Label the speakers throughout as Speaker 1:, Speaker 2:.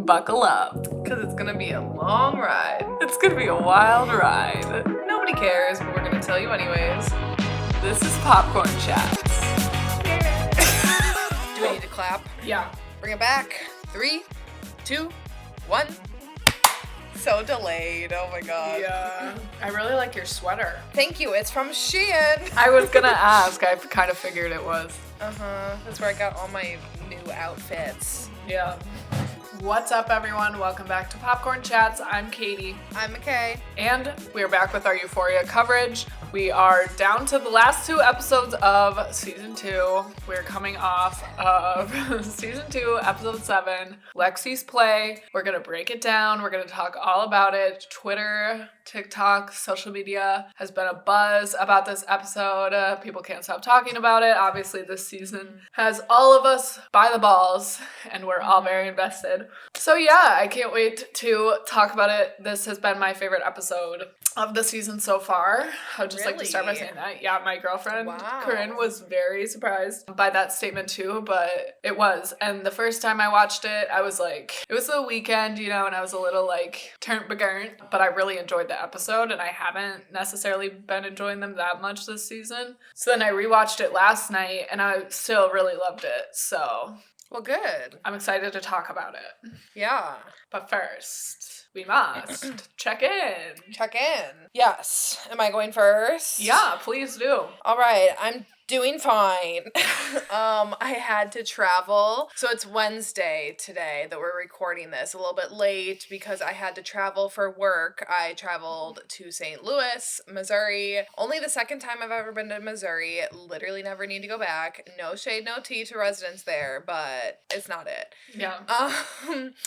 Speaker 1: buckle up, because it's going to be a long ride. It's going to be a wild ride. Nobody cares, but we're going to tell you anyways. This is Popcorn Chats.
Speaker 2: Do we need to clap?
Speaker 1: Yeah.
Speaker 2: Bring it back. 3, 2, 1. So delayed. Oh my god.
Speaker 1: Yeah. I really like your sweater.
Speaker 2: Thank you. It's from Shein.
Speaker 1: I was going to ask. I kind of figured it was.
Speaker 2: That's where I got all my new outfits.
Speaker 1: Yeah. What's up, everyone? Welcome back to Popcorn Chats. I'm Katie.
Speaker 2: I'm McKay.
Speaker 1: And we're back with our Euphoria coverage. We are down to the last 2 episodes of season 2. We're coming off of season 2, episode 7, Lexi's play. We're going to break it down. We're going to talk all about it. Twitter, TikTok, social media has been a buzz about this episode. People can't stop talking about it. Obviously, this season has all of us by the balls, and we're all very invested. So yeah, I can't wait to talk about it. This has been my favorite episode of the season so far. I would just like to start by saying that. Yeah, my girlfriend, Corinne, was very surprised by that statement too, but it was. And the first time I watched it, I was like, it was the weekend, you know, and I was a little like, turnt begurnt, but I really enjoyed the episode, and I haven't necessarily been enjoying them that much this season. So then I rewatched it last night, and I still really loved it, so...
Speaker 2: Well, good.
Speaker 1: I'm excited to talk about it.
Speaker 2: Yeah.
Speaker 1: But first, we must check in.
Speaker 2: Check in. Yes. Am I going first?
Speaker 1: Yeah, please do.
Speaker 2: All right. I'm doing fine. I had to travel. So it's Wednesday today that we're recording this, a little bit late because I had to travel for work. I traveled to St. Louis, Missouri. Only the second time I've ever been to Missouri. Literally never need to go back. No shade, no tea to residents there, but it's not it.
Speaker 1: Yeah.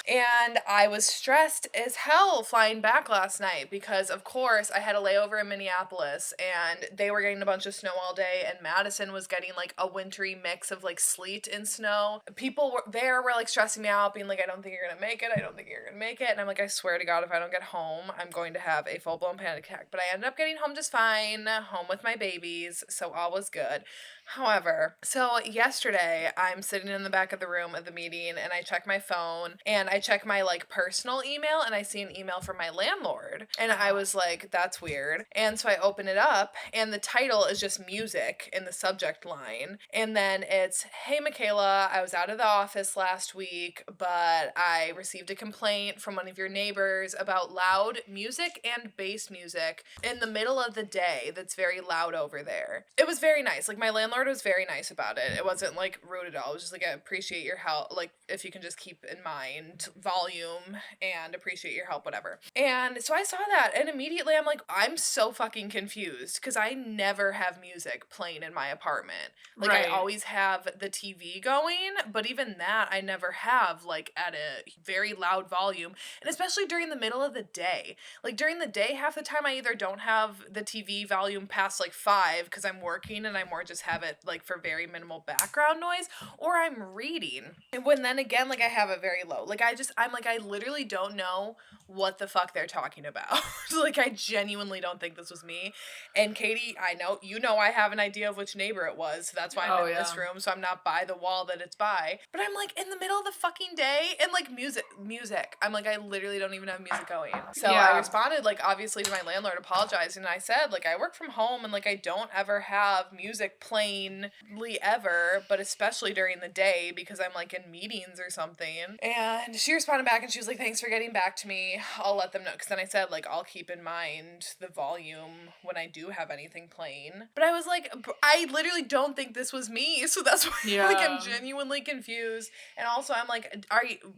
Speaker 2: And I was stressed as hell flying back last night because, of course, I had a layover in Minneapolis and they were getting a bunch of snow all day, and Madison was getting like a wintry mix of like sleet and snow. People were like stressing me out, being like, I don't think you're gonna make it. I don't think you're gonna make it. And I'm like, I swear to God, if I don't get home, I'm going to have a full-blown panic attack. But I ended up getting home just fine, home with my babies, so all was good. However, so yesterday I'm sitting in the back of the room of the meeting and I check my phone and I check my like personal email and I see an email from my landlord and I was like, that's weird. And so I open it up and the title is just music in the subject line. And then it's, hey Michaela, I was out of the office last week, but I received a complaint from one of your neighbors about loud music and bass music in the middle of the day that's very loud over there. It was very nice. Like my landlord was very nice about it. It wasn't like rude at all. It was just like, I appreciate your help. Like if you can just keep in mind volume and appreciate your help, whatever. And so I saw that and immediately I'm like, I'm so fucking confused because I never have music playing in my apartment. Like
Speaker 1: Right.
Speaker 2: I always have the TV going, but even that I never have like at a very loud volume. And especially during the middle of the day. Like during the day, half the time I either don't have the TV volume past like 5 because I'm working and I more just have it like for very minimal background noise, or I'm reading. And when then again, like I have it very low. Like I'm like, I literally don't know what the fuck they're talking about. Like I genuinely don't think this was me. And Katie, I know, I have an idea of which neighbor it was. So that's why I'm in this room. So I'm not by the wall that it's by. But I'm like in the middle of the fucking day and like music. I'm like, I literally don't even have music going. So I responded like obviously to my landlord apologizing. And I said like, I work from home and like I don't ever have music plainly ever, but especially during the day because I'm like in meetings or something. And she responded back and she was like, thanks for getting back to me. I'll let them know. Because then I said like, I'll keep in mind the volume when I do have anything playing. But I was like, I literally don't think this was me. So that's why like I'm genuinely confused. And also I'm like,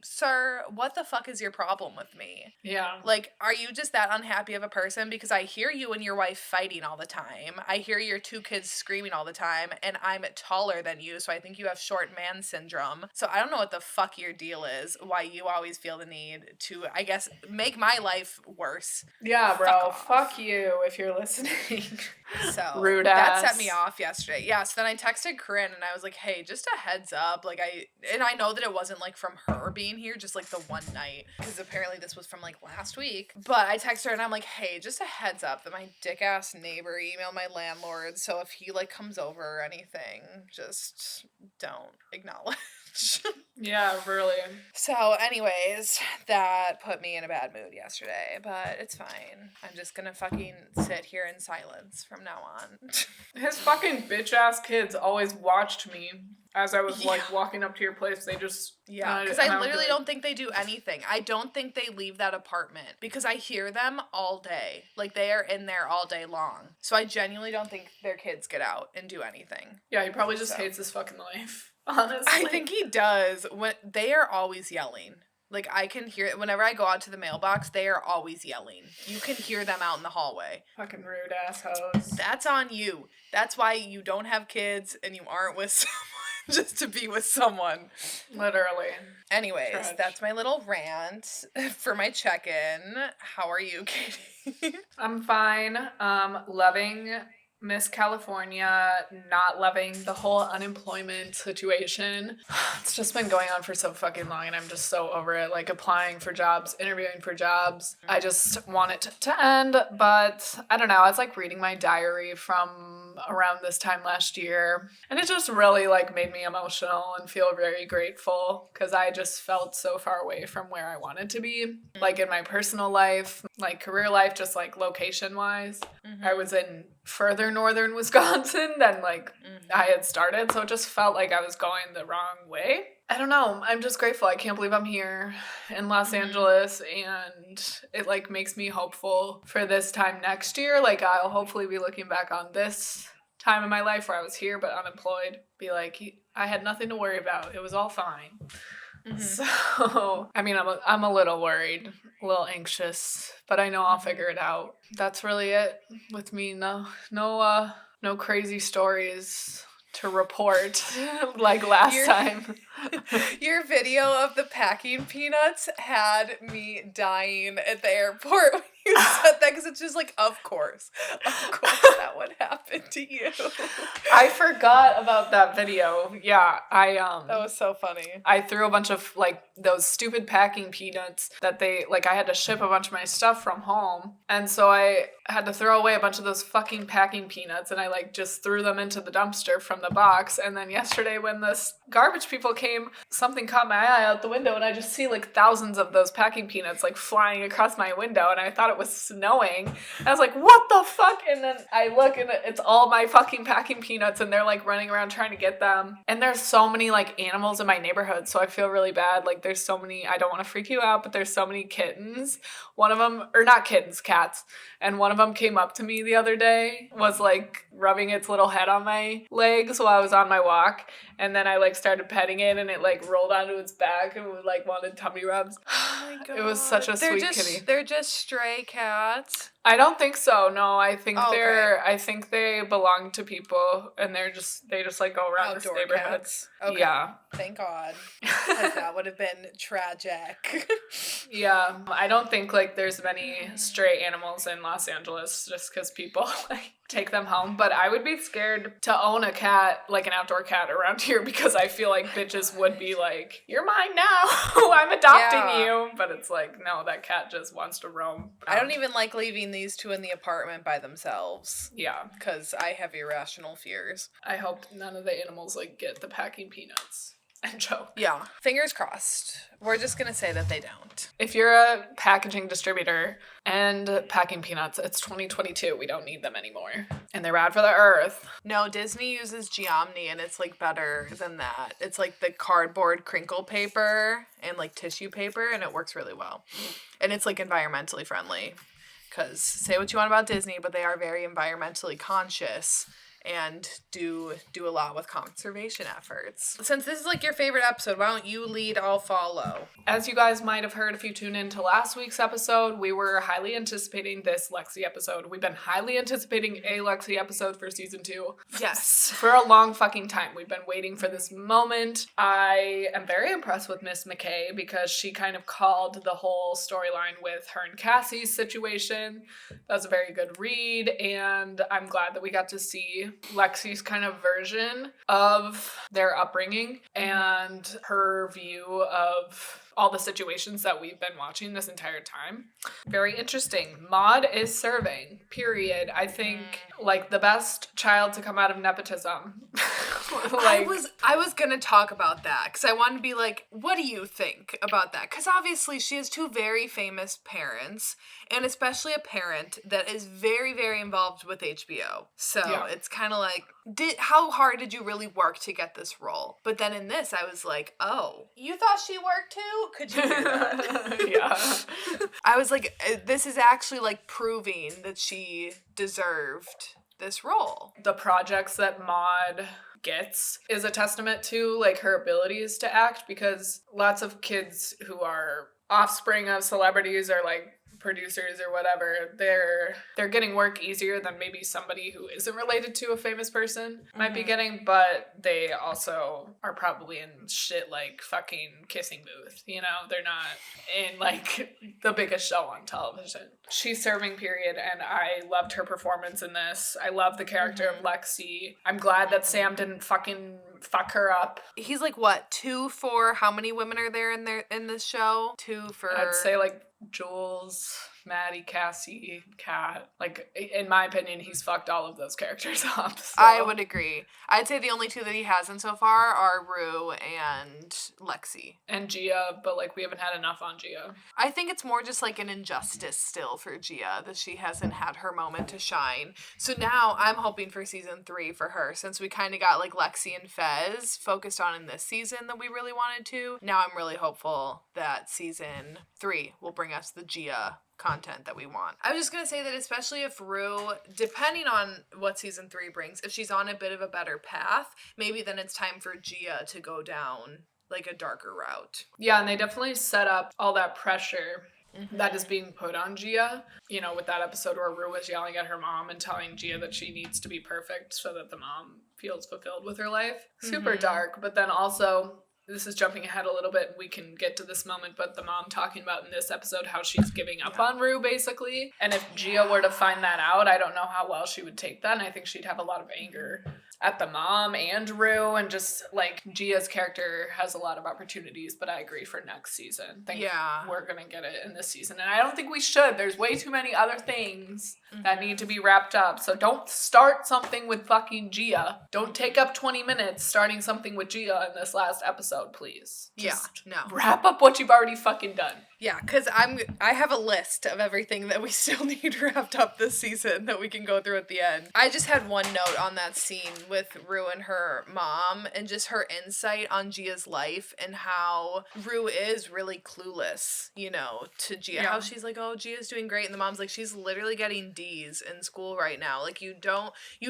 Speaker 2: sir, what the fuck is your problem with me? Yeah. Like, are you just that unhappy of a person? Because I hear you and your wife fighting all the time. I hear your 2 kids screaming all the time. And I'm taller than you. So I think you have short man syndrome. So I don't know what the fuck your deal is. Why you always feel the need to, I guess, make my life worse.
Speaker 1: Yeah, bro. Fuck you if you're listening.
Speaker 2: So
Speaker 1: rude
Speaker 2: that
Speaker 1: ass.
Speaker 2: set me off yesterday. Yeah, so then I texted Corinne and I was like, hey, just a heads up. Like I know that it wasn't like from her being here, just like the one night. Because apparently this was from like last week. But I texted her and I'm like, hey, just a heads up that my dick ass neighbor emailed my landlord. So if he like comes over or anything, just don't acknowledge. much.
Speaker 1: Yeah, really.
Speaker 2: So, anyways, that put me in a bad mood yesterday, but it's fine. I'm just gonna fucking sit here in silence from now on.
Speaker 1: His fucking bitch-ass kids always watched me as I was, like,
Speaker 2: Yeah.
Speaker 1: walking up to your place. They just...
Speaker 2: Yeah, because I literally don't think they do anything. I don't think they leave that apartment because I hear them all day. Like, they are in there all day long. So I genuinely don't think their kids get out and do anything.
Speaker 1: Yeah, he probably just hates his fucking life, honestly.
Speaker 2: I think he does. When they are always yelling. Like, I can hear it. Whenever I go out to the mailbox, they are always yelling. You can hear them out in the hallway.
Speaker 1: Fucking rude assholes.
Speaker 2: That's on you. That's why you don't have kids and you aren't with someone just to be with someone.
Speaker 1: Literally.
Speaker 2: Anyways,
Speaker 1: Trash.
Speaker 2: That's my little rant for my check-in. How are you, Katie?
Speaker 1: I'm fine. Loving Miss California, not loving the whole unemployment situation. It's just been going on for so fucking long and I'm just so over it. Like applying for jobs, interviewing for jobs. I just want it to end, but I don't know. I was like reading my diary from around this time last year and it just really like made me emotional and feel very grateful because I just felt so far away from where I wanted to be. Like in my personal life, like career life, just like location wise. I was in further northern Wisconsin than like I had started, so it just felt like I was going the wrong way. I don't know. I'm just grateful. I can't believe I'm here in Los Angeles and it like makes me hopeful for this time next year. Like I'll hopefully be looking back on this time in my life where I was here but unemployed. Be like, I had nothing to worry about. It was all fine. So, I mean, I'm a little worried, a little anxious, but I know I'll figure it out. That's really it with me. No crazy stories to report like last time.
Speaker 2: Your video of the packing peanuts had me dying at the airport when you said that because it's just like, of course that would happen to you.
Speaker 1: I forgot about that video. Yeah,
Speaker 2: that was so funny.
Speaker 1: I threw a bunch of like those stupid packing peanuts that they like. I had to ship a bunch of my stuff from home, and so I had to throw away a bunch of those fucking packing peanuts, and I like just threw them into the dumpster from the box. And then yesterday, when the garbage people came, something caught my eye out the window, and I just see like thousands of those packing peanuts like flying across my window, and I thought it was snowing. I was like, what the fuck? And then I look and it's all my fucking packing peanuts and they're like running around trying to get them. And there's so many like animals in my neighborhood, so I feel really bad. Like there's so many, I don't want to freak you out, but there's so many kittens. One of them, or not kittens, cats. And one of them came up to me the other day, was like rubbing its little head on my legs while I was on my walk. And then I like started petting it and it like rolled onto its back and like wanted tummy rubs.
Speaker 2: Oh my God.
Speaker 1: It was such a sweet kitty.
Speaker 2: They're just stray cats.
Speaker 1: I don't think so. No, I think
Speaker 2: Okay.
Speaker 1: I think they belong to people and they just like go around
Speaker 2: Outdoor
Speaker 1: this neighborhood.
Speaker 2: cats. Okay.
Speaker 1: Yeah.
Speaker 2: Thank God. 'Cause that would have been tragic.
Speaker 1: Yeah. I don't think like there's many stray animals in Los Angeles just because people like take them home. But I would be scared to own a cat, like an outdoor cat around here because I feel like bitches would be like, you're mine now. I'm adopting you. But it's like, no, that cat just wants to roam.
Speaker 2: I don't even like leaving these two in the apartment by themselves.
Speaker 1: Yeah.
Speaker 2: Because I have irrational fears.
Speaker 1: I hope none of the animals like get the packing peanuts and choke.
Speaker 2: Yeah. Fingers crossed. We're just going to say that they don't.
Speaker 1: If you're a packaging distributor and packing peanuts, it's 2022. We don't need them anymore. And they're bad for the earth.
Speaker 2: No, Disney uses Geomni and it's like better than that. It's like the cardboard crinkle paper and like tissue paper and it works really well. And it's like environmentally friendly. Because say what you want about Disney, but they are very environmentally conscious and do a lot with conservation efforts. Since this is like your favorite episode, why don't you lead, I'll follow.
Speaker 1: As you guys might have heard if you tuned into last week's episode, we were highly anticipating this Lexi episode. We've been highly anticipating a Lexi episode for season 2.
Speaker 2: Yes.
Speaker 1: For a long fucking time. We've been waiting for this moment. I am very impressed with Miss MICHAE because she kind of called the whole storyline with her and Cassie's situation. That was a very good read, and I'm glad that we got to see Lexi's kind of version of their upbringing and her view of all the situations that we've been watching this entire time. Very interesting. Maud is serving, period. I think, like, the best child to come out of nepotism.
Speaker 2: I was gonna talk about that because I wanted to be like, what do you think about that? Because obviously she has two very famous parents, and especially a parent that is very, very involved with HBO. So it's kind of like, how hard did you really work to get this role? But then in this, I was like, oh, you thought she worked too? Could you hear that?
Speaker 1: Yeah.
Speaker 2: I was like, this is actually like proving that she deserved this role.
Speaker 1: The projects that Maud gets is a testament to like her abilities to act, because lots of kids who are offspring of celebrities or like producers or whatever, they're getting work easier than maybe somebody who isn't related to a famous person might be getting, but they also are probably in shit like fucking Kissing Booth, you know? They're not in like the biggest show on television. She's serving, period, and I loved her performance in this. I love the character of Lexi. I'm glad that Sam didn't fucking fuck her up.
Speaker 2: He's like, what, 2 for how many women are there in this show? 2 for...
Speaker 1: I'd say like Jules, Maddie, Cassie, Kat. Like, in my opinion, he's fucked all of those characters up. So.
Speaker 2: I would agree. I'd say the only 2 that he hasn't so far are Rue and Lexi.
Speaker 1: And Gia, but like we haven't had enough on Gia.
Speaker 2: I think it's more just like an injustice still for Gia that she hasn't had her moment to shine. So now I'm hoping for season 3 for her, since we kind of got like Lexi and Fez focused on in this season that we really wanted to. Now I'm really hopeful that season 3 will bring us the Gia content that we want. I was just gonna say that especially if Rue, depending on what season 3 brings, if she's on a bit of a better path, maybe then it's time for Gia to go down like a darker route.
Speaker 1: Yeah, and they definitely set up all that pressure that is being put on Gia. You know, with that episode where Rue was yelling at her mom and telling Gia that she needs to be perfect so that the mom feels fulfilled with her life. Super dark, but then also... This is jumping ahead a little bit, and we can get to this moment, but the mom talking about in this episode how she's giving up on Rue, basically. And if Gia were to find that out, I don't know how well she would take that, and I think she'd have a lot of anger at the mom and Rue, and just, like, Gia's character has a lot of opportunities, but I agree for next season. I think we're gonna get it in this season, and I don't think we should. There's way too many other things that need to be wrapped up, so don't start something with fucking Gia. Don't take up 20 minutes starting something with Gia in this last episode, please. Just wrap up what you've already fucking done.
Speaker 2: Yeah, because I have a list of everything that we still need wrapped up this season that we can go through at the end. I just had one note on that scene with Rue and her mom, and just her insight on Gia's life and how Rue is really clueless, you know, to Gia. How she's like, oh, Gia's doing great, and the mom's like, she's literally getting D's in school right now. Like, you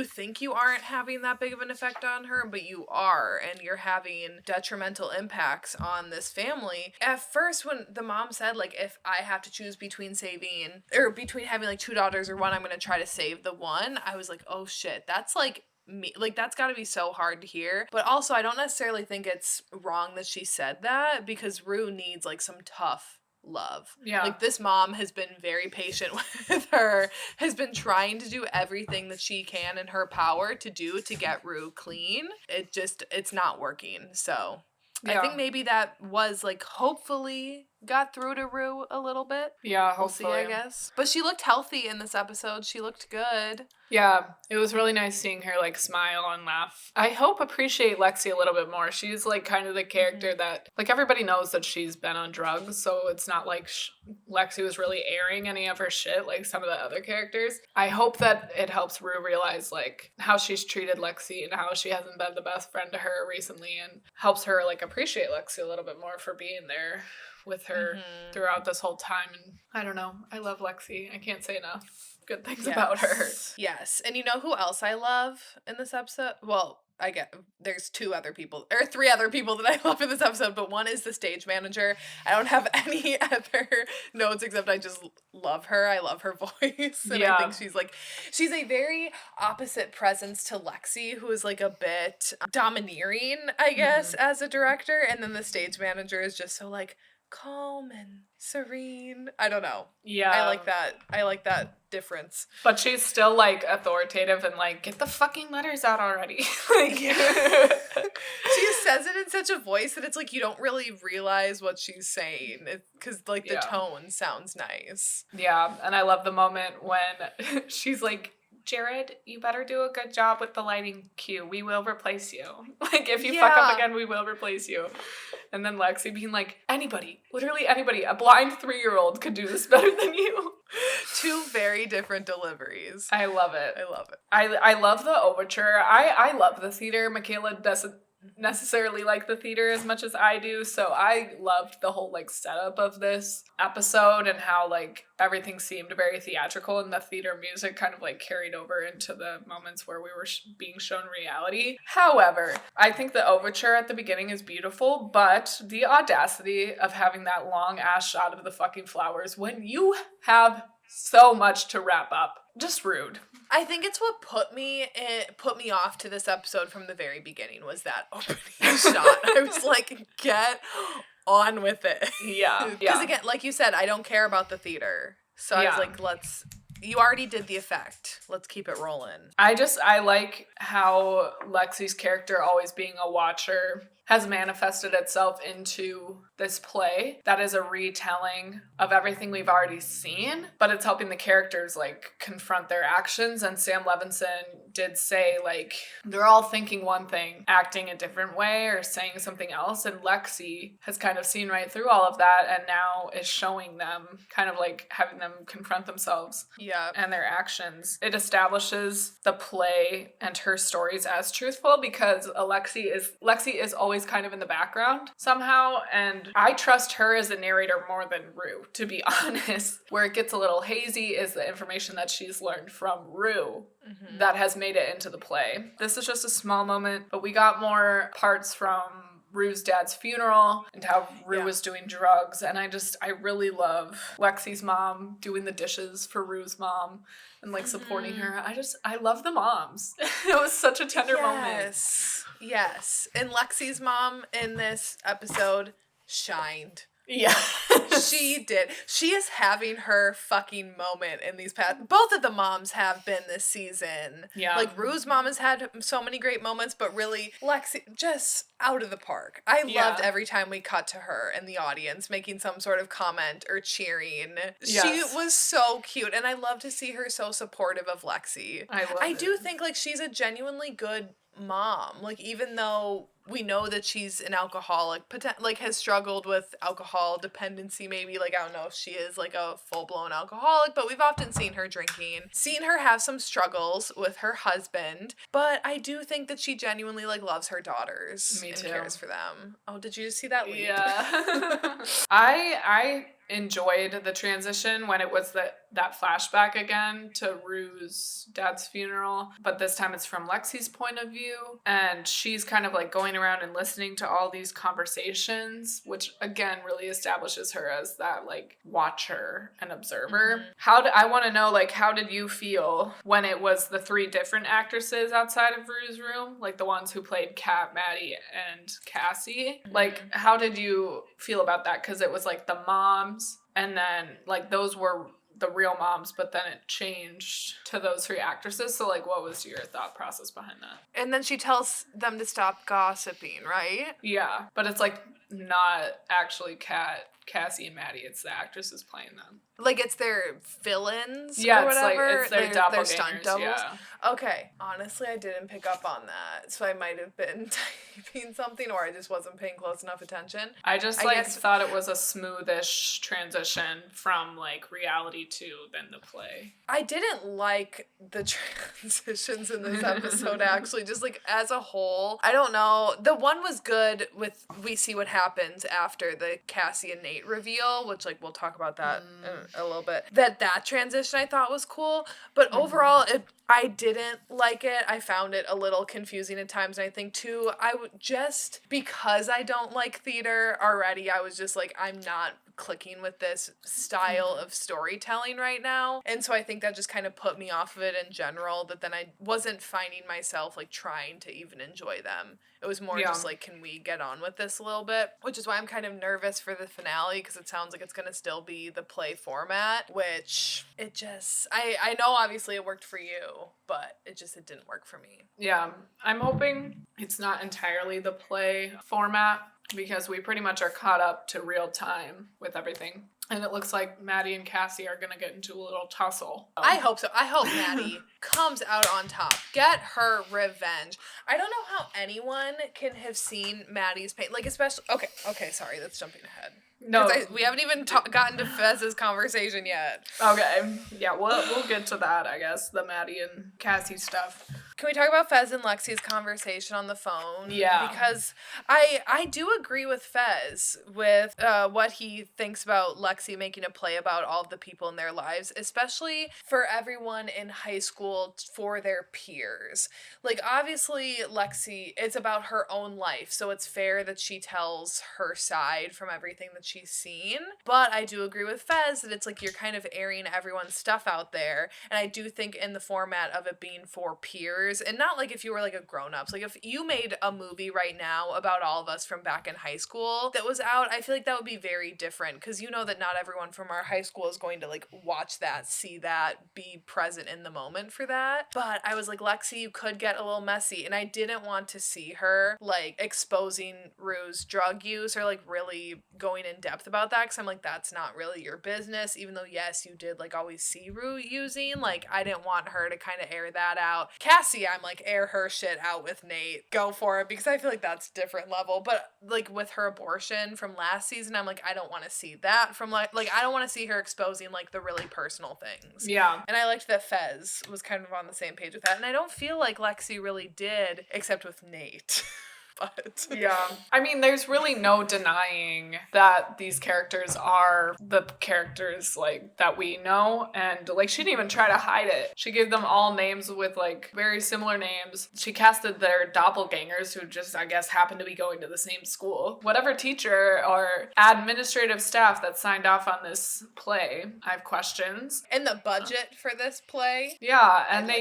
Speaker 2: think you aren't having that big of an effect on her, but you are, and you're having detrimental impacts on this family. At first, when the mom said, like, if I have to choose between having like 2 daughters or one, I'm gonna try to save the one, I was like, oh shit, that's like me. Like, that's gotta be so hard to hear. But also, I don't necessarily think it's wrong that she said that, because Rue needs like some tough love. Yeah. Like, this mom has been very patient with her, has been trying to do everything that she can in her power to do to get Rue clean. It's not working. So I think maybe that was like, hopefully got through to Rue a little bit.
Speaker 1: Yeah, hopefully.
Speaker 2: We'll see, I guess. But she looked healthy in this episode. She looked good.
Speaker 1: Yeah, it was really nice seeing her, like, smile and laugh. I appreciate Lexi a little bit more. She's, like, kind of the character that, like, everybody knows that she's been on drugs, so it's not like Lexi was really airing any of her shit like some of the other characters. I hope that it helps Rue realize, like, how she's treated Lexi and how she hasn't been the best friend to her recently, and helps her, like, appreciate Lexi a little bit more for being there with her throughout this whole time. And I don't know, I love Lexi. I can't say enough good things about her.
Speaker 2: Yes. And you know who else I love in this episode? Well, there's 3 other people that I love in this episode, but one is the stage manager. I don't have any other notes except I just love her. I love her voice. And I think she's a very opposite presence to Lexi, who is like a bit domineering, I guess, as a director. And then the stage manager is just so like calm and serene. I don't know. Yeah. I like that difference.
Speaker 1: But she's still, like, authoritative and, like, get the fucking letters out already. Like,
Speaker 2: she says it in such a voice that it's like you don't really realize what she's saying, because, like, the tone sounds nice.
Speaker 1: Yeah, and I love the moment when she's, like, Jared, you better do a good job with the lighting cue. We will replace you. Like, if you fuck up again, we will replace you. And then Lexi being like, anybody, literally anybody, a blind 3-year-old could do this better than you.
Speaker 2: 2 very different deliveries.
Speaker 1: I love it.
Speaker 2: I love it.
Speaker 1: I love the overture. I love the theater. Michaela doesn't necessarily like the theater as much as I do, so I loved the whole like setup of this episode and how like everything seemed very theatrical, and the theater music kind of like carried over into the moments where we were being shown reality. However, I think the overture at the beginning is beautiful, but the audacity of having that long ass shot of the fucking flowers when you have so much to wrap up, just rude.
Speaker 2: I think it's what put me off to this episode from the very beginning was that opening shot. I was like, get on with it.
Speaker 1: Yeah.
Speaker 2: Because again, like you said, I don't care about the theater. So I was like, you already did the effect. Let's keep it rolling.
Speaker 1: I like how Lexi's character always being a watcher has manifested itself into this play that is a retelling of everything we've already seen, but it's helping the characters like confront their actions. And Sam Levinson did say like they're all thinking one thing, acting a different way or saying something else, and Lexi has kind of seen right through all of that and now is showing them, kind of like having them confront themselves and their actions. It establishes the play and her stories as truthful because Lexi is always kind of in the background somehow, and I trust her as a narrator more than Rue, to be honest. Where it gets a little hazy is the information that she's learned from Rue that has made it into the play. This is just a small moment, but we got more parts from Rue's dad's funeral and how Rue was doing drugs, and I really love Lexi's mom doing the dishes for Rue's mom and like supporting her. I love the moms. It was such a tender moment.
Speaker 2: Yes. And Lexi's mom in this episode shined.
Speaker 1: Yeah.
Speaker 2: She did. She is having her fucking moment in these past. Both of the moms have been this season. Yeah. Like, Rue's mom has had so many great moments, but really, Lexi, just out of the park. I loved every time we cut to her in the audience making some sort of comment or cheering. Yes. She was so cute, and I love to see her so supportive of Lexi. I do think, like, she's a genuinely good mom. Like, even though we know that she's an alcoholic, like has struggled with alcohol dependency maybe, like I don't know if she is like a full-blown alcoholic, but we've often seen her drinking, seen her have some struggles with her husband, but I do think that she genuinely like loves her daughters. Me too. And cares for them. Oh, did you see that lead? Yeah. I enjoyed the transition when it was that flashback again to Rue's dad's funeral, but this time it's from Lexi's point of view, and she's kind of like going around and listening to all these conversations, which again really establishes her as that like watcher and observer. I want to know, like, how did you feel when it was the 3 different actresses outside of Rue's room, like the ones who played Kat, Maddie, and Cassie? Like, how did you feel about that? Because it was like the moms, and then like those were the real moms, but then it changed to those 3 actresses. So like, what was your thought process behind that? And then she tells them to stop gossiping, right?
Speaker 1: Yeah, but it's like not actually Cassie and Maddie, it's the actresses playing them.
Speaker 2: Like, it's their villains or whatever?
Speaker 1: It's their doppelgangers,
Speaker 2: their stunt doubles?
Speaker 1: Yeah.
Speaker 2: Okay. Honestly, I didn't pick up on that. So I might have been typing something, or I just wasn't paying close enough attention.
Speaker 1: I thought it was a smoothish transition from, like, reality to then the play.
Speaker 2: I didn't like the transitions in this episode, actually. Just, like, as a whole. I don't know. The one was good with we see what happens after the Cassie and Nate reveal, which, like, we'll talk about that a little bit. That transition I thought was cool, but overall I didn't like it. I found it a little confusing at times, and I think too just because I don't like theater already, I was just like, I'm not clicking with this style of storytelling right now. And so I think that just kind of put me off of it in general, that then I wasn't finding myself like trying to even enjoy them. It was more just like, can we get on with this a little bit? Which is why I'm kind of nervous for the finale. finale because it sounds like it's going to still be the play format, which it just, I know obviously it worked for you, but it didn't work for me.
Speaker 1: Yeah, I'm hoping it's not entirely the play format because we pretty much are caught up to real time with everything. And it looks like Maddie and Cassie are going to get into a little tussle.
Speaker 2: I hope so. I hope Maddie comes out on top. Get her revenge. I don't know how anyone can have seen Maddie's pain. Like, especially... Okay, sorry. That's jumping ahead.
Speaker 1: No.
Speaker 2: We haven't even gotten to Fez's conversation yet.
Speaker 1: Okay. Yeah, we'll get to that, I guess. The Maddie and Cassie stuff.
Speaker 2: Can we talk about Fez and Lexi's conversation on the phone?
Speaker 1: Yeah.
Speaker 2: Because I do agree with Fez with what he thinks about Lexi making a play about all of the people in their lives, especially for everyone in high school for their peers. Like, obviously, Lexi, it's about her own life, so it's fair that she tells her side from everything that she's seen. But I do agree with Fez that it's like you're kind of airing everyone's stuff out there, and I do think in the format of it being for peers, and not like if you were like a grown-ups, like if you made a movie right now about all of us from back in high school that was out, I feel like that would be very different, because you know that not everyone from our high school is going to like watch that, see that, be present in the moment for that. But I was like, Lexi, you could get a little messy, and I didn't want to see her like exposing Rue's drug use or like really going in depth about that, because I'm like, that's not really your business, even though yes, you did like always see Rue using. Like, I didn't want her to kind of air that out. Cassie, I'm like, air her shit out with Nate. Go for it, because I feel like that's different level. But like with her abortion from last season, I'm like, I don't want to see that from like I don't want to see her exposing like the really personal things.
Speaker 1: Yeah.
Speaker 2: And I liked that Fez was kind of on the same page with that. And I don't feel like Lexi really did, except with Nate. But
Speaker 1: yeah, I mean, there's really no denying that these characters are the characters like that we know, and like she didn't even try to hide it. She gave them all names with like very similar names. She casted their doppelgangers who just, I guess, happened to be going to the same school. Whatever teacher or administrative staff that signed off on this play, I have questions.
Speaker 2: And the budget for this play,
Speaker 1: yeah, and
Speaker 2: I'd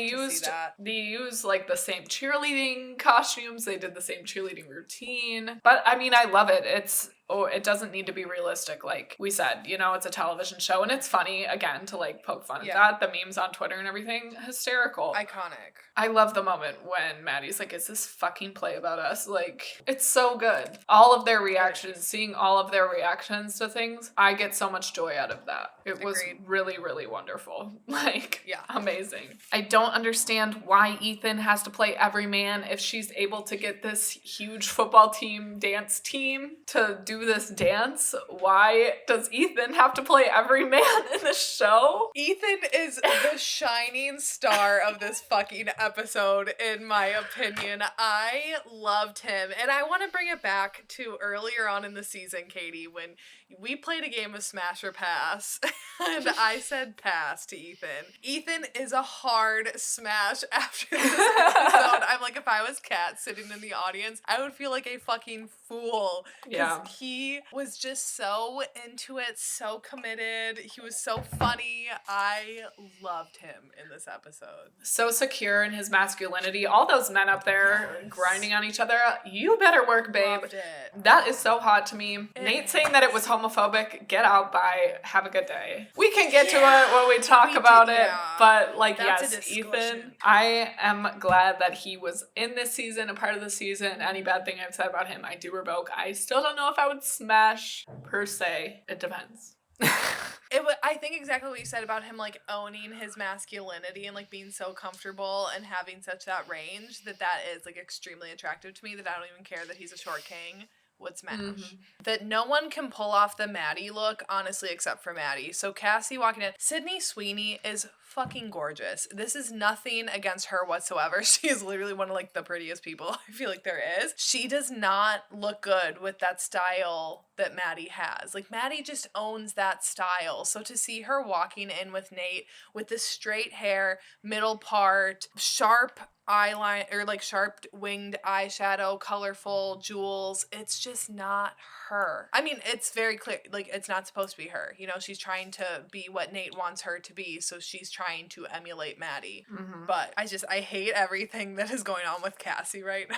Speaker 1: they used like the same cheerleading costumes. They did the same cheerleading routine. But I mean, I love it. It doesn't need to be realistic, like we said. You know, it's a television show, and it's funny, again, to like poke fun at that. The memes on Twitter and everything, hysterical.
Speaker 2: Iconic.
Speaker 1: I love the moment when Maddie's like, is this fucking play about us? Like, it's so good. All of their reactions, seeing all of their reactions to things, I get so much joy out of that. It was really, really wonderful. Like, amazing. I don't understand why Ethan has to play every man if she's able to get this huge football team, dance team to do this dance. Why does Ethan have to play every man in the show?
Speaker 2: Ethan is the shining star of this fucking episode, in my opinion. I loved him. And I want to bring it back to earlier on in the season, Katie, when we played a game of Smash or Pass, and I said pass to Ethan. Ethan is a hard smash after this episode. I'm like, if I was Kat sitting in the audience, I would feel like a fucking fool. Because he was just so into it, so committed. He was so funny. I loved him in this episode.
Speaker 1: So secure in his masculinity. All those men up there grinding on each other. You better work, babe.
Speaker 2: Loved it.
Speaker 1: That is so hot to me. Nate saying that it was homophobic, get out, bye, have a good day. We can get to it when we talk about it, but like, yes, Ethan, I am glad that he was in this season, a part of the season. Any bad thing I've said about him, I do revoke. I still don't know if I would smash per se. It depends.
Speaker 2: I think exactly what you said about him, like, owning his masculinity and, like, being so comfortable and having such that range, that is, like, extremely attractive to me, that I don't even care that he's a short king. Would smash. Mm-hmm. That no one can pull off the Maddie look, honestly, except for Maddie. So Cassie walking in. Sydney Sweeney is fucking gorgeous. This is nothing against her whatsoever. She is literally one of like the prettiest people I feel like there is. She does not look good with that style that Maddie has. Like, Maddie just owns that style. So to see her walking in with Nate with the straight hair, middle part, sharp eyeliner, or like sharp winged eyeshadow, colorful jewels, it's just not her. I mean, it's very clear, like, it's not supposed to be her. You know, she's trying to be what Nate wants her to be, so she's trying to emulate Maddie. Mm-hmm. But I hate everything that is going on with Cassie right now.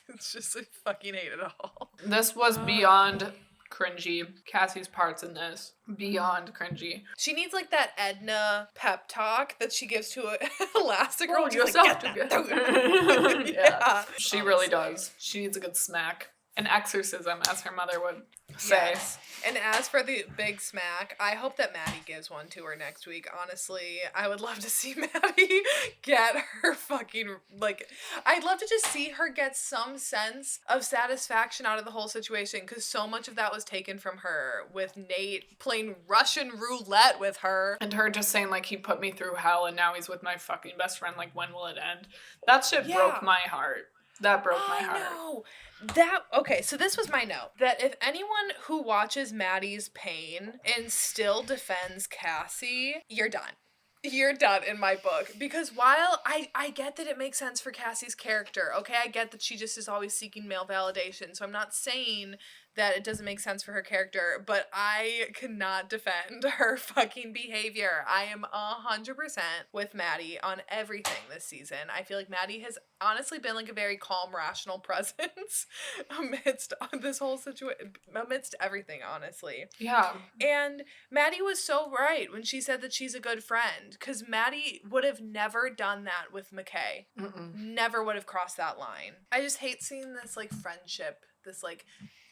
Speaker 2: It's just, I fucking hate it all.
Speaker 1: This was beyond cringy. Cassie's parts in this, beyond cringy.
Speaker 2: She needs like that Edna pep talk that she gives to Elastigirl.
Speaker 1: Oh,
Speaker 2: Just
Speaker 1: yourself
Speaker 2: like,
Speaker 1: to
Speaker 2: get
Speaker 1: get
Speaker 2: that.
Speaker 1: Yeah. She
Speaker 2: honestly.
Speaker 1: really does. She needs a good smack. An exorcism, as her mother would say.
Speaker 2: Yes. And as for the big smack, I hope that Maddie gives one to her next week. Honestly, I would love to see Maddie get her fucking, like, I'd love to just see her get some sense of satisfaction out of the whole situation, because so much of that was taken from her, with Nate playing Russian roulette with her.
Speaker 1: And her just saying, like, he put me through hell and now he's with my fucking best friend. Like, when will it end? That shit broke my heart. That broke my heart.
Speaker 2: No. Okay, so this was my note. That if anyone who watches Maddie's pain and still defends Cassie, you're done. You're done in my book. Because while I get that it makes sense for Cassie's character, okay, I get that she just is always seeking male validation, so I'm not saying that it doesn't make sense for her character, but I cannot defend her fucking behavior. I am 100% with Maddie on everything this season. I feel like Maddie has honestly been like a very calm, rational presence amidst this whole situation, amidst everything, honestly.
Speaker 1: Yeah.
Speaker 2: And Maddie was so right when she said that she's a good friend, because Maddie would have never done that with McKay. Never would have crossed that line. I just hate seeing this like friendship, this like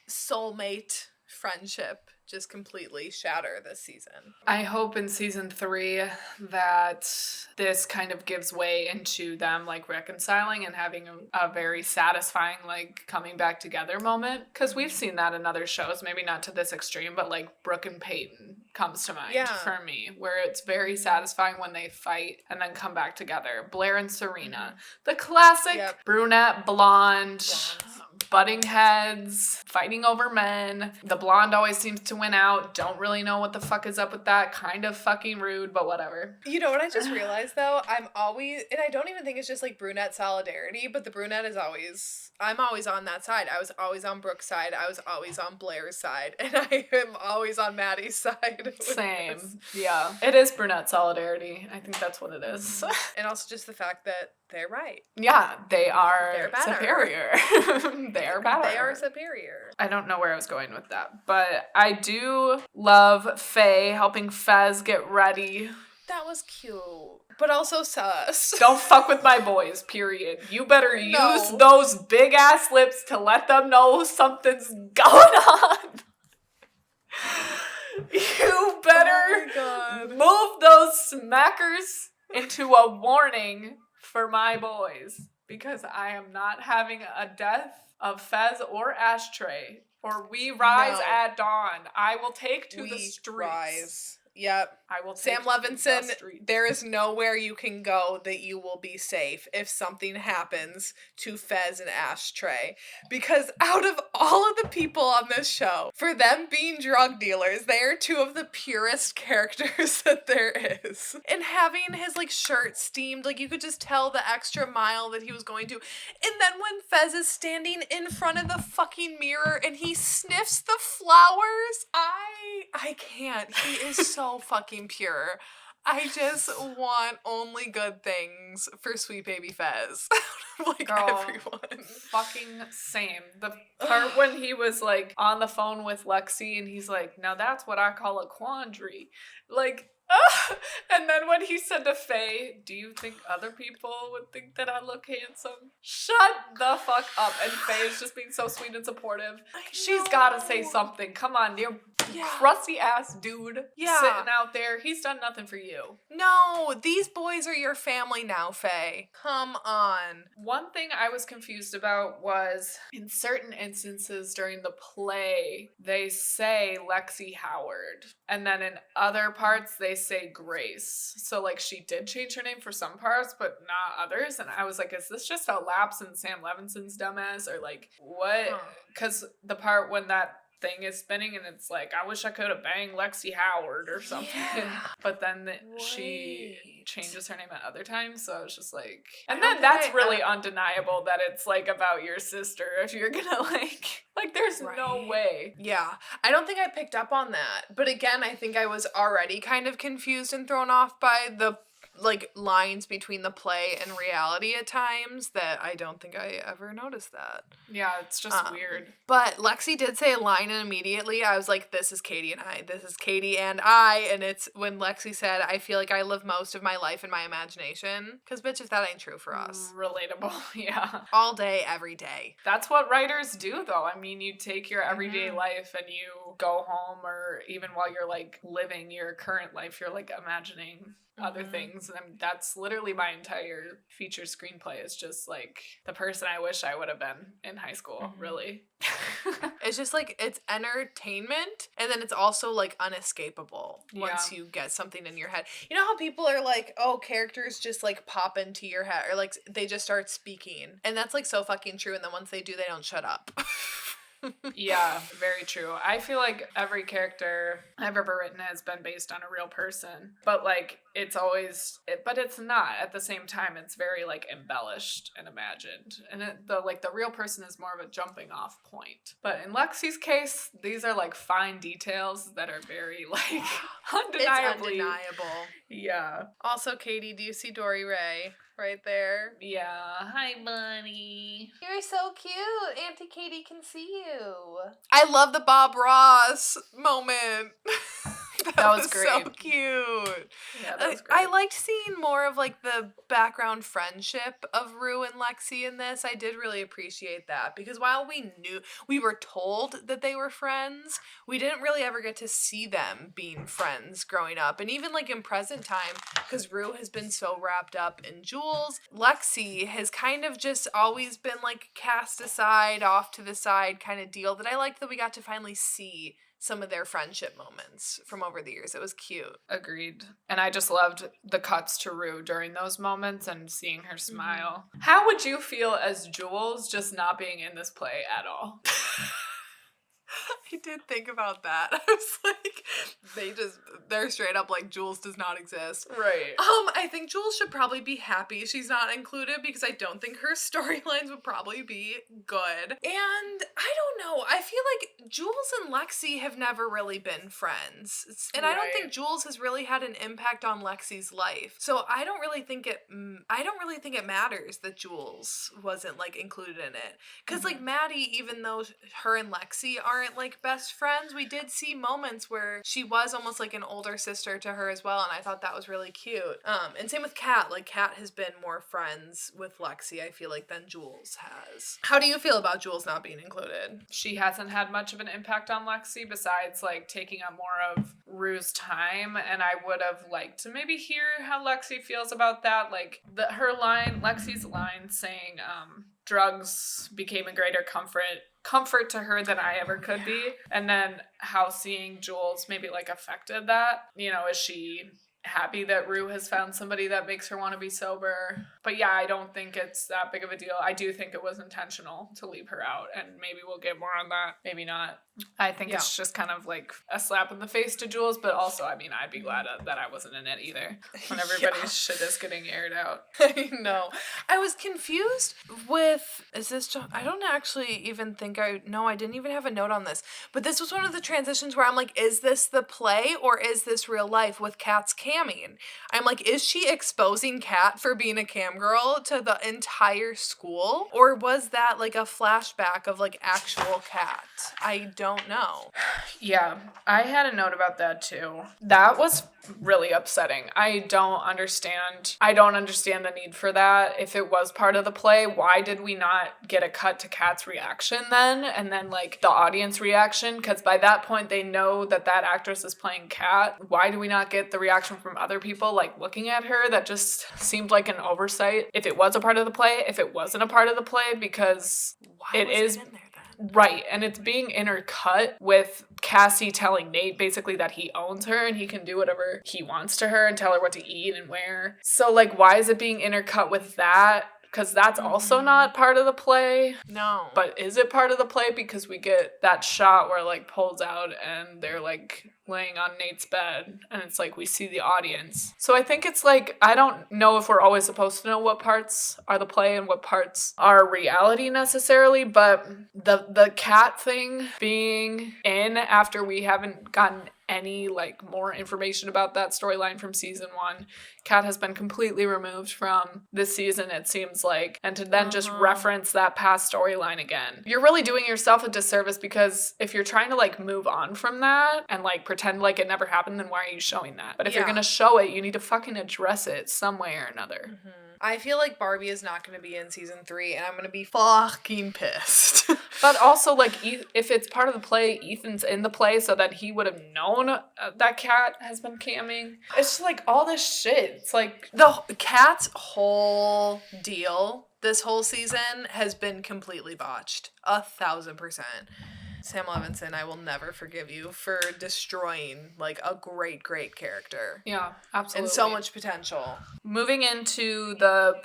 Speaker 2: soulmate friendship just completely shatter this season.
Speaker 1: I hope in season 3 that this kind of gives way into them like reconciling and having a very satisfying like coming back together moment, because we've seen that in other shows, maybe not to this extreme, but like Brooke and Peyton comes to mind for me, where it's very satisfying when they fight and then come back together. Blair and Serena, the classic brunette blonde butting heads, fighting over men. The blonde always seems to win out. Don't really know what the fuck is up with that. Kind of fucking rude, but whatever.
Speaker 2: You know what I just realized though? And I don't even think it's just like brunette solidarity, but the brunette is I'm always on that side. I was always on Brooke's side. I was always on Blair's side. And I am always on Maddie's side.
Speaker 1: Same. Yeah. It is brunette solidarity. I think that's what it is.
Speaker 2: And also just the fact that they're right.
Speaker 1: Yeah, they are superior. They are better.
Speaker 2: They are superior.
Speaker 1: I don't know where I was going with that, but I do love Faye helping Fez get ready.
Speaker 2: That was cute. But also sus.
Speaker 1: Don't fuck with my boys, period. You better use those big ass lips to let them know something's going on. You better move those smackers into a warning for my boys, because I am not having a death of Fez or Ashtray, or we rise at dawn. I will take to the streets.
Speaker 2: Rise. Yep.
Speaker 1: I will take
Speaker 2: Sam
Speaker 1: to
Speaker 2: Levinson,
Speaker 1: the streets.
Speaker 2: there is nowhere you can go that you will be safe if something happens to Fez and Ashtray. Because out of all of the people on this show, for them being drug dealers, they are two of the purest characters that there is. And having his like shirt steamed, like you could just tell the extra mile that he was going to. And then when Fez is standing in front of the fucking mirror and he sniffs the flowers, I can't. He is so fucking pure. I just want only good things for sweet baby Fez. Like, girl, everyone.
Speaker 1: Fucking same. The part when he was like on the phone with Lexi and he's like, now that's what I call a quandary. Like, and then when he said to Faye, do you think other people would think that I look handsome? Shut the fuck up. And Faye is just being so sweet and supportive. She's gotta say something. Come on, you crusty ass dude sitting out there. He's done nothing for you.
Speaker 2: No, these boys are your family now, Faye. Come on.
Speaker 1: One thing I was confused about was in certain instances during the play, they say Lexi Howard. And then in other parts, they say Grace. So, like, she did change her name for some parts, but not others. And I was like, is this just a lapse in Sam Levinson's dumbass? Or, like, what? Because the part when that thing is spinning and it's like, I wish I could have banged Lexi Howard or something. Yeah. But then she changes her name at other times, so I was just like, and then that's really undeniable that it's like about your sister if you're gonna like there's no way.
Speaker 2: Yeah, I don't think I picked up on that, but again, I think I was already kind of confused and thrown off by the like lines between the play and reality at times that I don't think I ever noticed that.
Speaker 1: Yeah, it's just weird.
Speaker 2: But Lexi did say a line, and immediately I was like, this is Katie and I. This is Katie and I. And it's when Lexi said, I feel like I live most of my life in my imagination. Because, bitch, if that ain't true for us.
Speaker 1: Relatable, yeah.
Speaker 2: All day, every day.
Speaker 1: That's what writers do, though. I mean, you take your everyday life and you go home, or even while you're, like, living your current life, you're, like, imagining other things. And that's literally my entire feature screenplay is just, like, the person I wish I would have been in high school, really.
Speaker 2: It's just, like, it's entertainment, and then it's also, like, unescapable once you get something in your head. You know how people are like, oh, characters just, like, pop into your head, or, like, they just start speaking. And that's, like, so fucking true, and then once they do, they don't shut up.
Speaker 1: Yeah, very true. I feel like every character I've ever written has been based on a real person, but like it's always, but it's not. At the same time, it's very like embellished and imagined, and the real person is more of a jumping off point. But in Lexi's case, these are like fine details that are very like undeniably.
Speaker 2: It's undeniable.
Speaker 1: Yeah.
Speaker 2: Also, Katie, do you see Dory Ray? Right there.
Speaker 1: Yeah. Hi, bunny.
Speaker 2: You're so cute. Auntie Katie can see you. I love the Bob Ross moment. That was great. So cute.
Speaker 1: Yeah, that was great.
Speaker 2: I liked seeing more of like the background friendship of Rue and Lexi in this. I did really appreciate that because while we were told that they were friends, we didn't really ever get to see them being friends growing up. And even like in present time, because Rue has been so wrapped up in Jules, Lexi has kind of just always been like cast aside, off to the side kind of deal that I liked that we got to finally see some of their friendship moments from over the years. It was cute.
Speaker 1: Agreed. And I just loved the cuts to Rue during those moments and seeing her smile. How would you feel as Jules just not being in this play at all?
Speaker 2: I did think about that. I was like, they're straight up like, Jules does not exist.
Speaker 1: Right.
Speaker 2: I think Jules should probably be happy she's not included because I don't think her storylines would probably be good. And I don't know. I feel like Jules and Lexi have never really been friends. And I don't think Jules has really had an impact on Lexi's life. So I don't really think it matters that Jules wasn't like included in it. Cause like Maddie, even though her and Lexi aren't like best friends, we did see moments where she was almost like an older sister to her as well, and I thought that was really cute. And same with Kat. Like Kat has been more friends with Lexi, I feel like, than Jules has. How do you feel about Jules not being included?
Speaker 1: She hasn't had much of an impact on Lexi besides like taking up more of Rue's time, and I would have liked to maybe hear how Lexi feels about that. Like Lexi's line saying, drugs became a greater comfort to her than I ever could be. And then how seeing Jules maybe like affected that. You know, is she happy that Rue has found somebody that makes her want to be sober? But yeah, I don't think it's that big of a deal. I do think it was intentional to leave her out, and maybe we'll get more on that. Maybe not. I think it's just kind of like a slap in the face to Jules, but also, I mean, I'd be glad that I wasn't in it either when everybody's shit is getting aired out.
Speaker 2: I know. I was confused with, I don't actually even think I didn't even have a note on this, but this was one of the transitions where I'm like, is this the play or is this real life with Kat's camming? I'm like, is she exposing Kat for being a cam girl to the entire school? Or was that like a flashback of like actual Kat? I don't know.
Speaker 1: Yeah, I had a note about that too. That was really upsetting. I don't understand the need for that. If it was part of the play, why did we not get a cut to Kat's reaction then? And then like the audience reaction? Because by that point they know that actress is playing Kat. Why do we not get the reaction from other people like looking at her? That just seemed like an oversight. If it was a part of the play, if it wasn't a part of the play, because it is in there then? Right, and it's being intercut with Cassie telling Nate basically that he owns her and he can do whatever he wants to her and tell her what to eat and wear. So, like, why is it being intercut with that? Because that's also not part of the play.
Speaker 2: No.
Speaker 1: But is it part of the play? Because we get that shot where, like, pulls out and they're, like, laying on Nate's bed. And it's like we see the audience. So I think it's like, I don't know if we're always supposed to know what parts are the play and what parts are reality necessarily. But the Cat thing being in after we haven't gotten any like more information about that storyline from season 1. Kat has been completely removed from this season, it seems like, and to then just reference that past storyline again, you're really doing yourself a disservice, because if you're trying to like move on from that and like pretend like it never happened, then why are you showing that? But if you're gonna show it, you need to fucking address it some way or another.
Speaker 2: I feel like Barbie is not going to be in season 3, and I'm going to be fucking pissed.
Speaker 1: But also, like, if it's part of the play, Ethan's in the play, so that he would have known that Kat has been camming. It's just, like, all this shit. It's like...
Speaker 2: The Kat's whole deal this whole season has been completely botched. 1,000%. Sam Levinson, I will never forgive you for destroying, like, a great, great character.
Speaker 1: Yeah, absolutely.
Speaker 2: And so much potential.
Speaker 1: Moving into the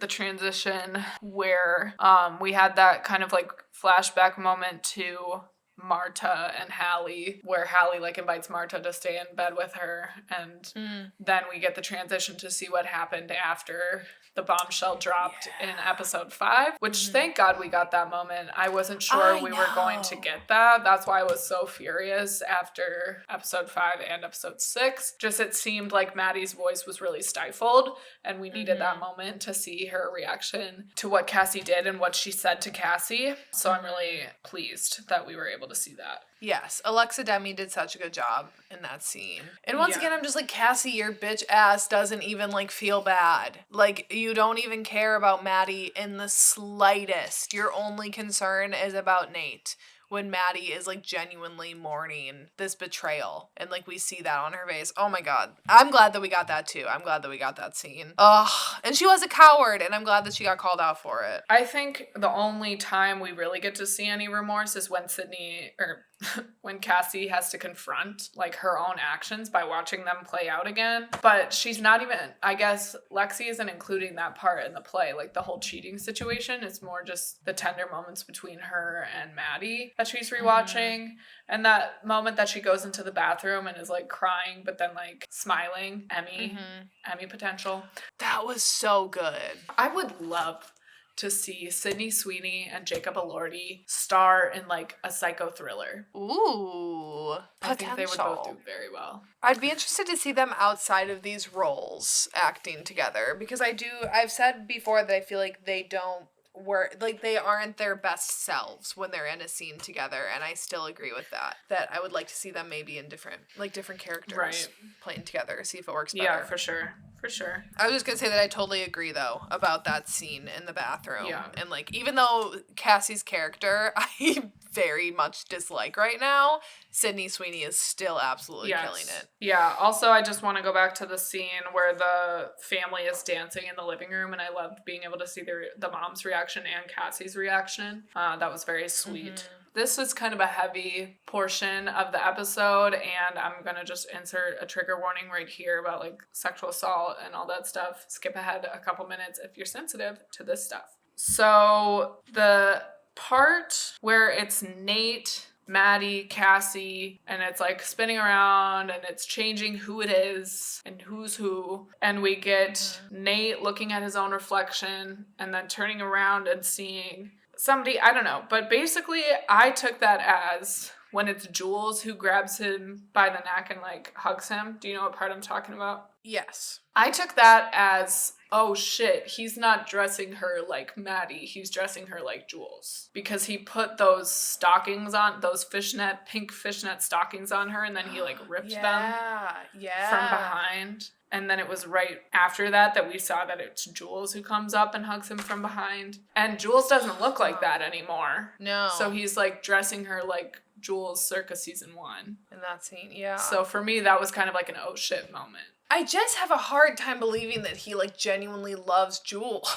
Speaker 1: transition where we had that kind of, like, flashback moment to Marta and Hallie, where Hallie, like, invites Marta to stay in bed with her, and then we get the transition to see what happened after the bombshell dropped in episode 5, which thank God we got that moment. I wasn't sure we were going to get that. That's why I was so furious after episode 5 and episode 6. Just it seemed like Maddie's voice was really stifled, and we needed that moment to see her reaction to what Cassie did and what she said to Cassie. So I'm really pleased that we were able to see that.
Speaker 2: Yes, Alexa Demi did such a good job in that scene. And once again, I'm just like, Cassie, your bitch ass doesn't even, like, feel bad. Like, you don't even care about Maddie in the slightest. Your only concern is about Nate. When Maddie is, like, genuinely mourning this betrayal. And, like, we see that on her face. Oh, my God. I'm glad that we got that, too. I'm glad that we got that scene. Ugh. And she was a coward, and I'm glad that she got called out for it.
Speaker 1: I think the only time we really get to see any remorse is when when Cassie has to confront, like, her own actions by watching them play out again. But she's not even, I guess, Lexi isn't including that part in the play. Like, the whole cheating situation is more just the tender moments between her and Maddie that she's rewatching. And that moment that she goes into the bathroom and is, like, crying, but then, like, smiling. Emmy potential.
Speaker 2: That was so good.
Speaker 1: I would love to see Sydney Sweeney and Jacob Elordi star in, like, a psycho thriller.
Speaker 2: Ooh,
Speaker 1: I think they would both do very well.
Speaker 2: I'd be interested to see them outside of these roles acting together, because I've said before that I feel like they aren't their best selves when they're in a scene together, and I still agree with that I would like to see them maybe in different characters playing together, see if it works better.
Speaker 1: Yeah, for sure.
Speaker 2: I was just gonna say that I totally agree, though, about that scene in the bathroom.
Speaker 1: Yeah.
Speaker 2: And, like, even though Cassie's character I very much dislike right now, Sydney Sweeney is still absolutely killing it.
Speaker 1: Yeah, also I just want to go back to the scene where the family is dancing in the living room, and I loved being able to see the mom's reaction and Cassie's reaction. That was very sweet. This was kind of a heavy portion of the episode, and I'm going to just insert a trigger warning right here about, like, sexual assault and all that stuff. Skip ahead a couple minutes if you're sensitive to this stuff. So the part where it's Nate, Maddie, Cassie, and it's, like, spinning around and it's changing who it is and who's who, and we get Nate looking at his own reflection and then turning around and seeing somebody, I don't know, but basically I took that as when it's Jules who grabs him by the neck and, like, hugs him. Do you know what part I'm talking about?
Speaker 2: Yes. I
Speaker 1: took that as, oh shit, he's not dressing her like Maddie, he's dressing her like Jules. Because he put those stockings on, those pink fishnet stockings on her, and then he, like, ripped them from behind. And then it was right after that we saw that it's Jules who comes up and hugs him from behind. And Jules doesn't look like that anymore.
Speaker 2: No.
Speaker 1: So he's, like, dressing her like Jules circa season 1.
Speaker 2: In that scene, yeah.
Speaker 1: So for me, that was kind of like an oh shit moment.
Speaker 2: I just have a hard time believing that he, like, genuinely loves Jules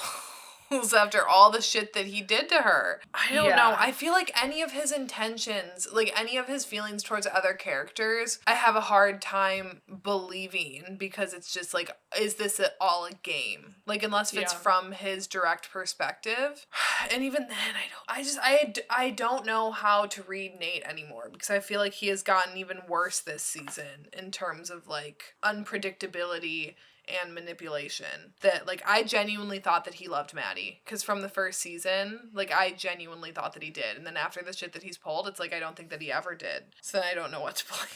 Speaker 2: after all the shit that he did to her. I don't know. I feel like any of his intentions, like, any of his feelings towards other characters, I have a hard time believing, because it's just like, is this all a game? Like, unless it's from his direct perspective. And even then, I don't know how to read Nate anymore, because I feel like he has gotten even worse this season in terms of, like, unpredictability and manipulation. That, like, I genuinely thought that he loved Maddie, because from the first season, like, I genuinely thought that he did, and then after the shit that he's pulled, it's like I don't think that he ever did. So then I don't know what to believe.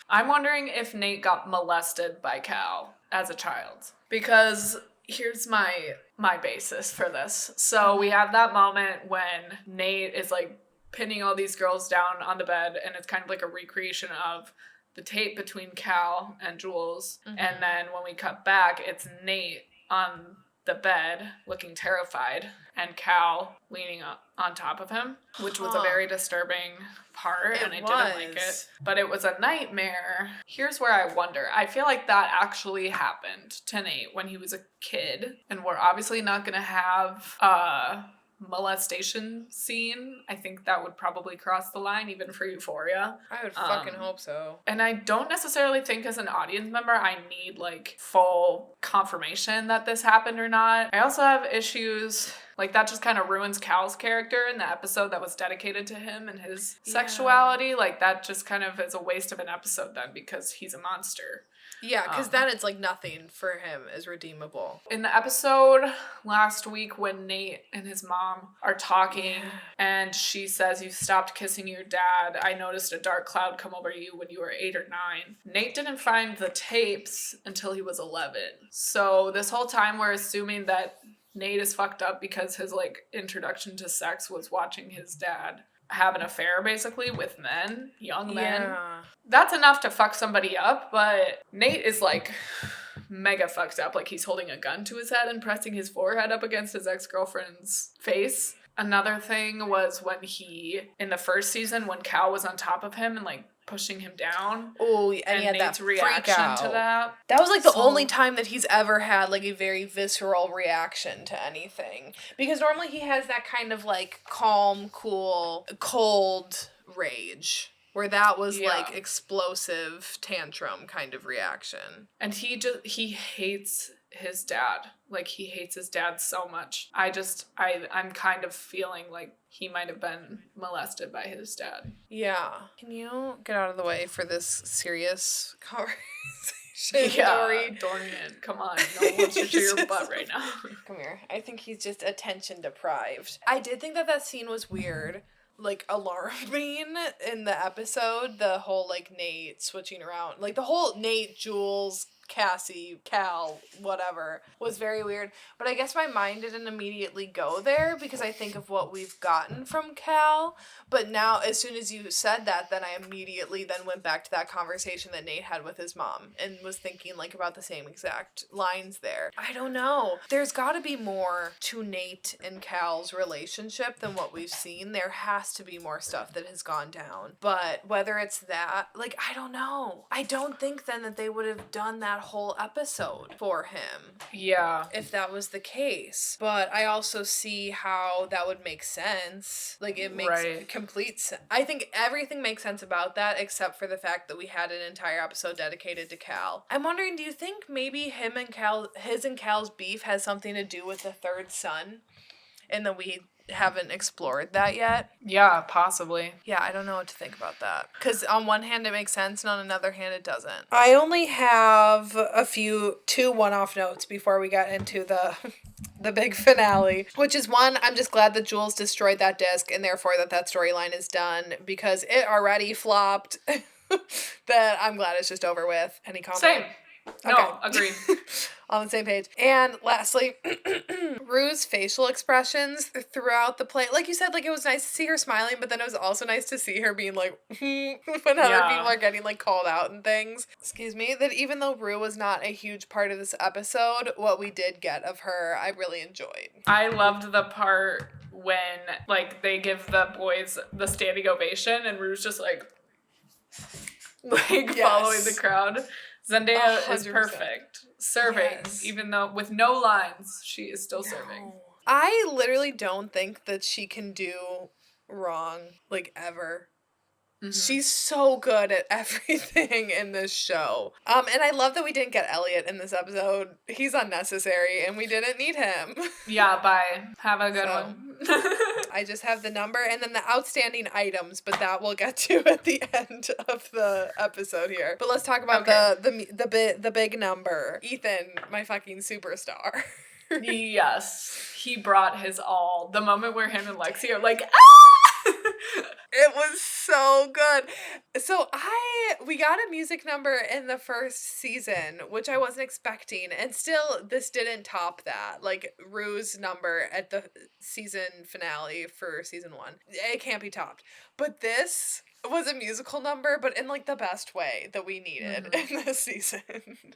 Speaker 1: I'm wondering if Nate got molested by Cal as a child. Because here's my basis for this. So we have that moment when Nate is like pinning all these girls down on the bed, and it's kind of like a recreation of the tape between Cal and Jules. And then when we cut back, it's Nate on the bed looking terrified and Cal leaning on top of him, which was a very disturbing part, and I didn't like it. But it was a nightmare. Here's where I wonder. I feel like that actually happened to Nate when he was a kid, and we're obviously not going to have molestation scene. I think that would probably cross the line even for Euphoria.
Speaker 2: I would fucking hope so.
Speaker 1: And I don't necessarily think as an audience member I need like full confirmation that this happened or not. I also have issues like that just kind of ruins Cal's character in the episode that was dedicated to him and his sexuality. Like that just kind of is a waste of an episode then because he's a monster.
Speaker 2: Yeah, because then it's like nothing for him is redeemable.
Speaker 1: In the episode last week when Nate and his mom are talking and she says, "You stopped kissing your dad. I noticed a dark cloud come over you when you were 8 or 9. Nate didn't find the tapes until he was 11. So this whole time we're assuming that Nate is fucked up because his like introduction to sex was watching his dad have an affair basically with men, young men.
Speaker 2: Yeah.
Speaker 1: That's enough to fuck somebody up, but Nate is like mega fucked up. Like he's holding a gun to his head and pressing his forehead up against his ex-girlfriend's face. Another thing was when in the first season, when Cal was on top of him and like pushing him down.
Speaker 2: Oh, and he had
Speaker 1: Nate's
Speaker 2: that
Speaker 1: reaction
Speaker 2: freak out
Speaker 1: to that.
Speaker 2: That was like the only time that he's ever had like a very visceral reaction to anything. Because normally he has that kind of like calm, cool, cold rage. Where that was like explosive tantrum kind of reaction.
Speaker 1: And he hates his dad. Like he hates his dad so much. I'm kind of feeling like he might have been molested by his dad.
Speaker 2: Yeah. Can you get out of the way for this serious conversation?
Speaker 1: Dorian, come on. No one wants to chew your butt right now.
Speaker 2: Come here. I think he's just attention deprived. I did think that scene was weird. Like alarming in the episode, the whole like Nate switching around, like the whole Nate, Jules, Cassie, Cal, whatever, was very weird. But I guess my mind didn't immediately go there because I think of what we've gotten from Cal. But now, as soon as you said that, then I immediately then went back to that conversation that Nate had with his mom and was thinking like about the same exact lines there. I don't know. There's got to be more to Nate and Cal's relationship than what we've seen. There has to be more stuff that has gone down. But whether it's that, like, I don't know. I don't think then that they would have done that whole episode for him.
Speaker 1: Yeah.
Speaker 2: If that was the case. But I also see how that would make sense. Like, it makes complete sense. I think everything makes sense about that except for the fact that we had an entire episode dedicated to Cal. I'm wondering, do you think maybe his and Cal's beef has something to do with the third son? And that we haven't explored that yet?
Speaker 1: Yeah, possibly.
Speaker 2: Yeah, I don't know what to think about that. Because on one hand it makes sense and on another hand it doesn't. I only have two one-off notes before we get into the big finale. Which is one, I'm just glad that Jules destroyed that disc and therefore that storyline is done because it already flopped. That I'm glad it's just over with. Any comment?
Speaker 1: Same. No,
Speaker 2: okay.
Speaker 1: Agreed.
Speaker 2: On the same page. And lastly, Rue's facial expressions throughout the play. Like you said, like it was nice to see her smiling, but then it was also nice to see her being like, when other people are getting like called out and things. Excuse me. That even though Rue was not a huge part of this episode, what we did get of her, I really enjoyed.
Speaker 1: I loved the part when like they give the boys the standing ovation and Rue's just like following the crowd. Zendaya 100%. Is perfect. Serving, even though with no lines, she is still serving.
Speaker 2: I literally don't think that she can do wrong, like, ever. Mm-hmm. She's so good at everything in this show. And I love that we didn't get Elliot in this episode. He's unnecessary, and we didn't need him.
Speaker 1: Yeah, bye. Have a good one.
Speaker 2: I just have the number and then the outstanding items, but that we'll get to at the end of the episode here. But let's talk about the big number. Ethan, my fucking superstar.
Speaker 1: Yes, he brought his all. The moment where him and Lexi are like, ah!
Speaker 2: It was so good. So we got a music number in the first season, which I wasn't expecting, and still this didn't top that. Like Rue's number at the season finale for season 1. It can't be topped. But this was a musical number, but in like the best way that we needed in this season.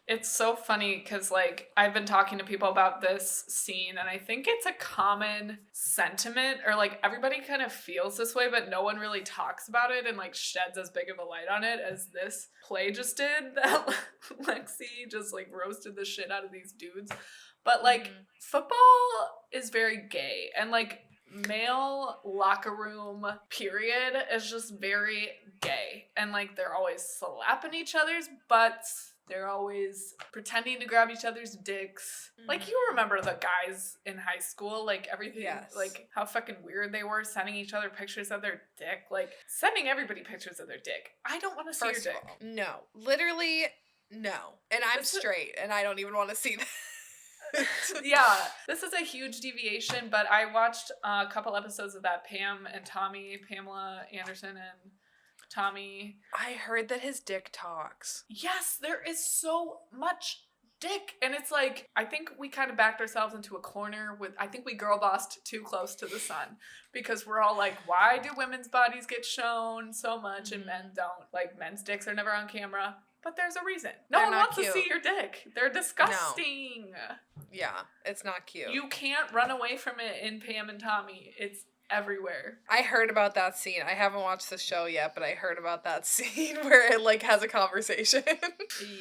Speaker 1: It's so funny because, like, I've been talking to people about this scene, and I think it's a common sentiment, or like everybody kind of feels this way, but no one really talks about it and like sheds as big of a light on it as this play just did. That Lexi just like roasted the shit out of these dudes. But like, football is very gay, and like, male locker room period is just very gay, and like they're always slapping each other's butts, they're always pretending to grab each other's dicks. Like, you remember the guys in high school, like everything, like how fucking weird they were sending each other pictures of their dick, like sending everybody pictures of their dick. I don't want to see your dick.
Speaker 2: No, literally no, and I'm straight and I don't even want to see that.
Speaker 1: Yeah, this is a huge deviation, but I watched a couple episodes of that Pamela Anderson and Tommy.
Speaker 2: I heard that his dick talks.
Speaker 1: Yes, there is so much dick, and it's like, I think we kind of backed ourselves into a corner with, I think we girl bossed too close to the sun, because we're all like, why do women's bodies get shown so much and men don't? Like, men's dicks are never on camera. But there's a reason. No one wants to see your dick. They're disgusting. No.
Speaker 2: Yeah, it's not cute.
Speaker 1: You can't run away from it in Pam and Tommy. It's everywhere.
Speaker 2: I heard about that scene. I haven't watched the show yet, but I heard about that scene where it like has a conversation.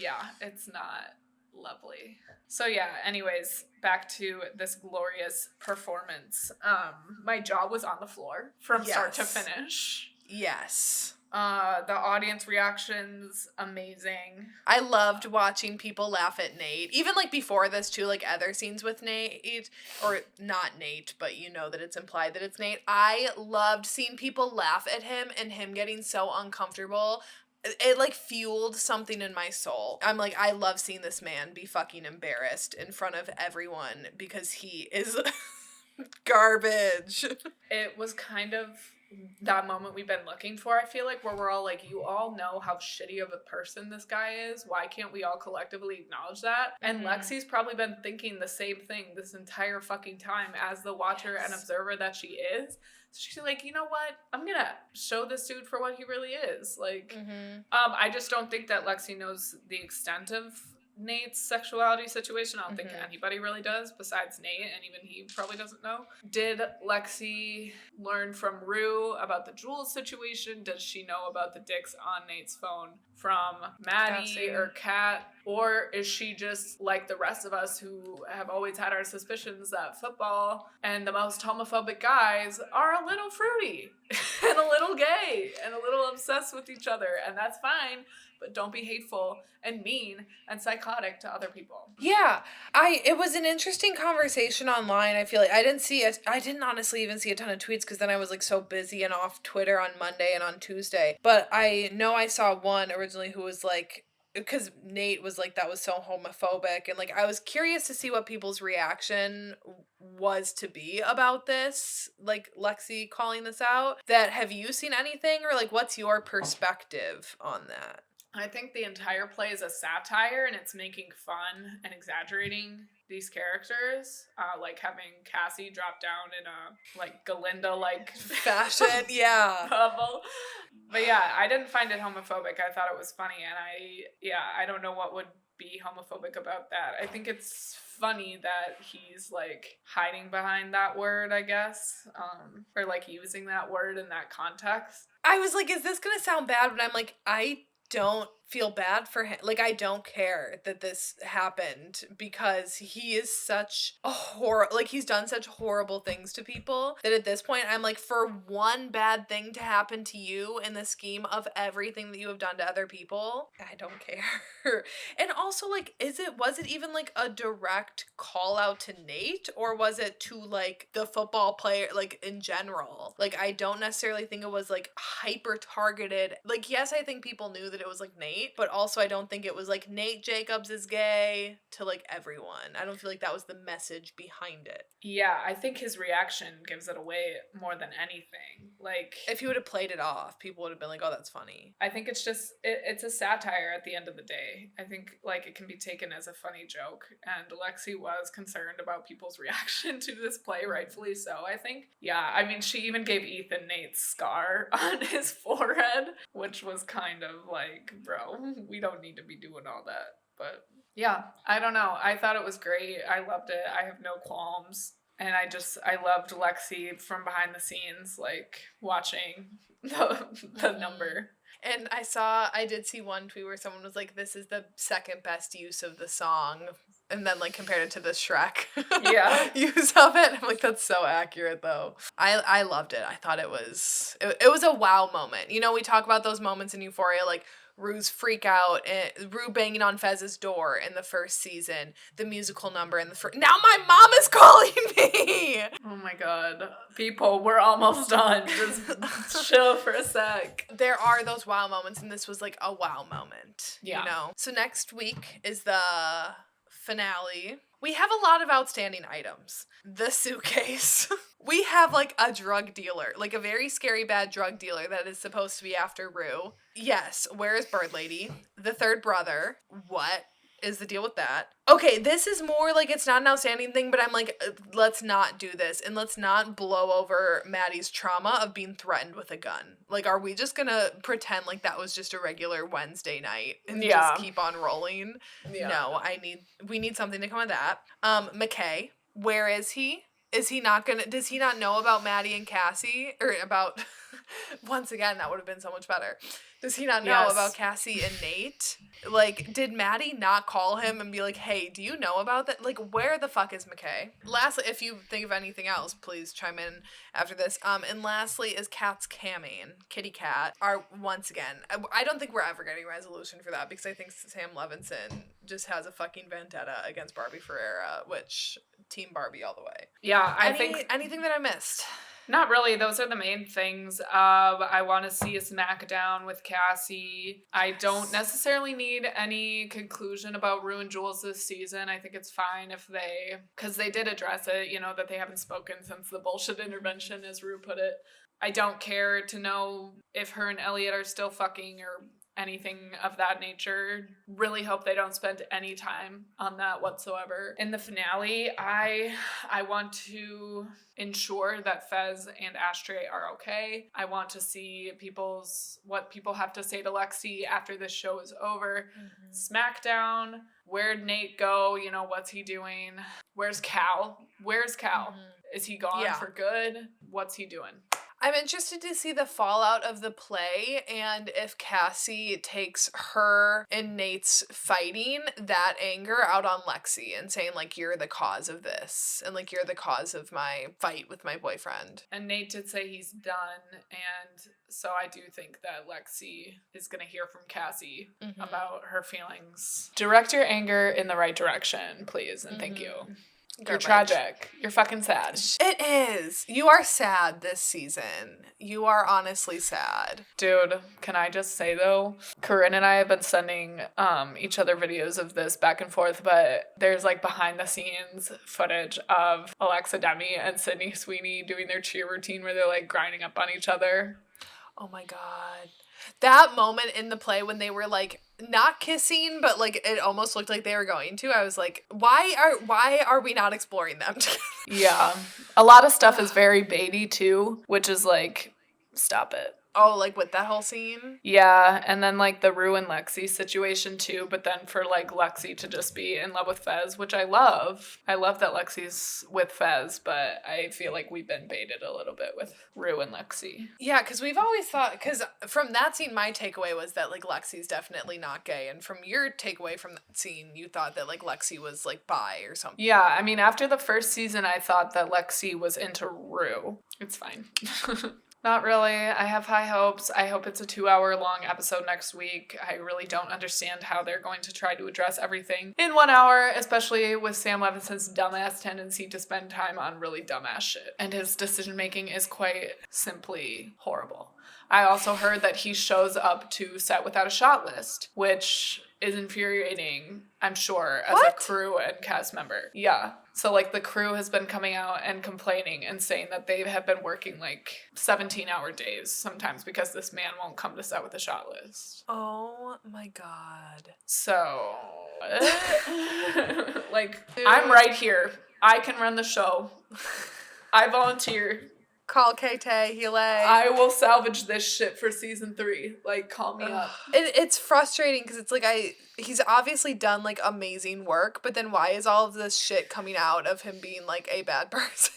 Speaker 1: Yeah, it's not lovely. So yeah, anyways, back to this glorious performance. My jaw was on the floor from start to finish.
Speaker 2: Yes.
Speaker 1: The audience reactions, amazing.
Speaker 2: I loved watching people laugh at Nate. Even like before this too, like other scenes with Nate, or not Nate, but you know that it's implied that it's Nate. I loved seeing people laugh at him and him getting so uncomfortable. It like fueled something in my soul. I'm like, I love seeing this man be fucking embarrassed in front of everyone because he is garbage.
Speaker 1: It was kind of that moment we've been looking for, I feel like, where we're all like, you all know how shitty of a person this guy is. Why can't we all collectively acknowledge that? And Lexi's probably been thinking the same thing this entire fucking time as the watcher and observer that she is. So she's like, you know what? I'm gonna show this dude for what he really is. Like, I just don't think that Lexi knows the extent of Nate's sexuality situation. I don't think anybody really does besides Nate, and even he probably doesn't know. Did Lexi learn from Rue about the Jules situation? Does she know about the dicks on Nate's phone from Maddie
Speaker 2: Cassie
Speaker 1: or Kat? Or is she just like the rest of us who have always had our suspicions that football and the most homophobic guys are a little fruity and a little gay and a little obsessed with each other, and that's fine, but don't be hateful and mean and psychotic to other people.
Speaker 2: Yeah, it was an interesting conversation online. I feel like I didn't honestly even see a ton of tweets because then I was like so busy and off Twitter on Monday and on Tuesday. But I know I saw one originally who was like, because Nate was like, that was so homophobic, and like I was curious to see what people's reaction was to be about this, like Lexi calling this out. That, have you seen anything, or like what's your perspective on that?
Speaker 1: I think the entire play is a satire, and it's making fun and exaggerating these characters, like having Cassie drop down in a like Galinda like
Speaker 2: fashion, yeah,
Speaker 1: bubble. But yeah, I didn't find it homophobic. I thought it was funny, and I don't know what would be homophobic about that. I think it's funny that he's like hiding behind that word, I guess, or like using that word in that context.
Speaker 2: I was like, is this gonna sound bad? But I'm like, I don't feel bad for him. Like, I don't care that this happened because he is such a he's done such horrible things to people that at this point I'm like, for one bad thing to happen to you in the scheme of everything that you have done to other people, I don't care. And also, like, was it even like a direct call out to Nate, or was it to like the football player, like in general? Like, I don't necessarily think it was like hyper targeted. Like, yes, I think people knew that it was like Nate, Nate, but also I don't think it was like Nate Jacobs is gay to like everyone. I don't feel like that was the message behind it.
Speaker 1: Yeah, I think his reaction gives it away more than anything. Like,
Speaker 2: if he would have played it off, people would have been like, oh, that's funny.
Speaker 1: I think it's just, it's a satire at the end of the day. I think, like, it can be taken as a funny joke, and Lexi was concerned about people's reaction to this play, rightfully so, I think. Yeah, I mean, she even gave Ethan Nate's scar on his forehead, which was kind of like, bro, we don't need to be doing all that. But yeah, I don't know. I thought it was great. I loved it. I have no qualms. And I loved Lexi from behind the scenes, like, watching the number.
Speaker 2: And I did see one tweet where someone was like, this is the second best use of the song. And then, like, compared it to the Shrek use of it. I'm like, that's so accurate, though. I loved it. I thought it was a wow moment. You know, we talk about those moments in Euphoria, like, Rue's freak out, and Rue banging on Fez's door in the first season, the musical number in the first. Now my mom is calling me!
Speaker 1: Oh my god. People, we're almost done. Just chill for a sec.
Speaker 2: There are those wow moments, and this was like a wow moment.
Speaker 1: Yeah.
Speaker 2: You know? So next week is the finale. We have a lot of outstanding items. The suitcase. We have, like, a drug dealer. Like, a very scary bad drug dealer that is supposed to be after Rue. Yes, where is Bird Lady? The third brother. What is the deal with that? Okay, this is more, like, it's not an outstanding thing, but I'm like, let's not do this. And let's not blow over Maddie's trauma of being threatened with a gun. Like, are we just gonna pretend like that was just a regular Wednesday night and just keep on rolling? Yeah. No, we need something to come of that. McKay, where is he? Does he not know about Maddie and Cassie? Or about, once again, that would have been so much better. Does he not know about Cassie and Nate? Like, did Maddie not call him and be like, hey, do you know about that? Like, where the fuck is McKay? Lastly, if you think of anything else, please chime in after this. And lastly is Kat's camming. Kitty Cat are, once again, I don't think we're ever getting resolution for that, because I think Sam Levinson just has a fucking vendetta against Barbie Ferreira, which, Team Barbie all the way.
Speaker 1: Yeah, I think...
Speaker 2: Anything that I missed?
Speaker 1: Not really. Those are the main things. I want to see a smackdown with Cassie. I don't necessarily need any conclusion about Rue and Jules this season. I think it's fine if because they did address it, you know, that they haven't spoken since the bullshit intervention, as Rue put it. I don't care to know if her and Elliot are still fucking or anything of that nature. Really hope they don't spend any time on that whatsoever. In the finale, I want to ensure that Fez and Ashtray are okay. I want to see what people have to say to Lexi after this show is over. Mm-hmm. SmackDown, where'd Nate go? You know, what's he doing? Where's Cal? Mm-hmm. Is he gone for good? What's he doing?
Speaker 2: I'm interested to see the fallout of the play, and if Cassie takes her and Nate's fighting, that anger, out on Lexi and saying, like, you're the cause of this, and, like, you're the cause of my fight with my boyfriend.
Speaker 1: And Nate did say he's done, and so I do think that Lexi is going to hear from Cassie about her feelings. Direct your anger in the right direction, please, and thank you. You're tragic. You're fucking sad.
Speaker 2: It is. You are sad this season. You are honestly sad.
Speaker 1: Dude, can I just say, though, Corinne and I have been sending each other videos of this back and forth, but there's, like, behind-the-scenes footage of Alexa Demi and Sydney Sweeney doing their cheer routine where they're, like, grinding up on each other.
Speaker 2: Oh, my God. That moment in the play when they were, like, not kissing, but, like, it almost looked like they were going to. I was like, why are we not exploring them together?
Speaker 1: Yeah. A lot of stuff is very baity, too, which is, like, stop it.
Speaker 2: Oh, like with that whole scene?
Speaker 1: Yeah, and then, like, the Rue and Lexi situation, too, but then for, like, Lexi to just be in love with Fez, which I love. I love that Lexi's with Fez, but I feel like we've been baited a little bit with Rue and Lexi.
Speaker 2: Yeah, because we've always thought, because from that scene, my takeaway was that, like, Lexi's definitely not gay, and from your takeaway from that scene, you thought that, like, Lexi was, like, bi or something.
Speaker 1: Yeah, I mean, after the first season, I thought that Lexi was into Rue. It's fine. Not really. I have high hopes. I hope it's a 2-hour-long episode next week. I really don't understand how they're going to try to address everything in 1 hour, especially with Sam Levinson's dumbass tendency to spend time on really dumbass shit. And his decision-making is quite simply horrible. I also heard that he shows up to set without a shot list, which is infuriating, I'm sure, as a crew and cast member. Yeah. So, like, the crew has been coming out and complaining and saying that they have been working, like, 17-hour days sometimes because this man won't come to set with a shot list.
Speaker 2: Oh, my God.
Speaker 1: So, like, I'm right here. I can run the show. I volunteer.
Speaker 2: Call K-Tay, he'll
Speaker 1: I will salvage this shit for season 3. Like, call me up.
Speaker 2: It's frustrating because it's like he's obviously done like amazing work, but then why is all of this shit coming out of him being like a bad person?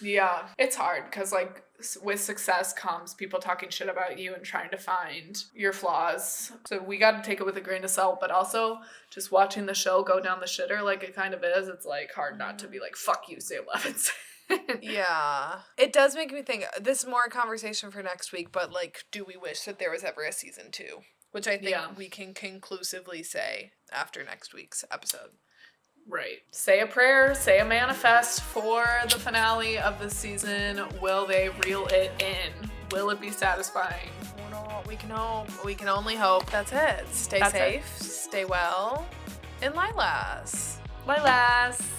Speaker 1: Yeah, it's hard because like with success comes people talking shit about you and trying to find your flaws. So we got to take it with a grain of salt, but also just watching the show go down the shitter like it kind of is, it's like hard not to be like, fuck you, Sam Levinson.
Speaker 2: Yeah. It does make me think, this is more a conversation for next week, but like, do we wish that there was ever a season 2? Which I think we can conclusively say after next week's episode.
Speaker 1: Right. Say a prayer, say a manifest for the finale of the season. Will they reel it in? Will it be satisfying?
Speaker 2: No, we can hope. We can only hope. That's it. Stay safe, stay well, and LYLAS.
Speaker 1: LYLAS.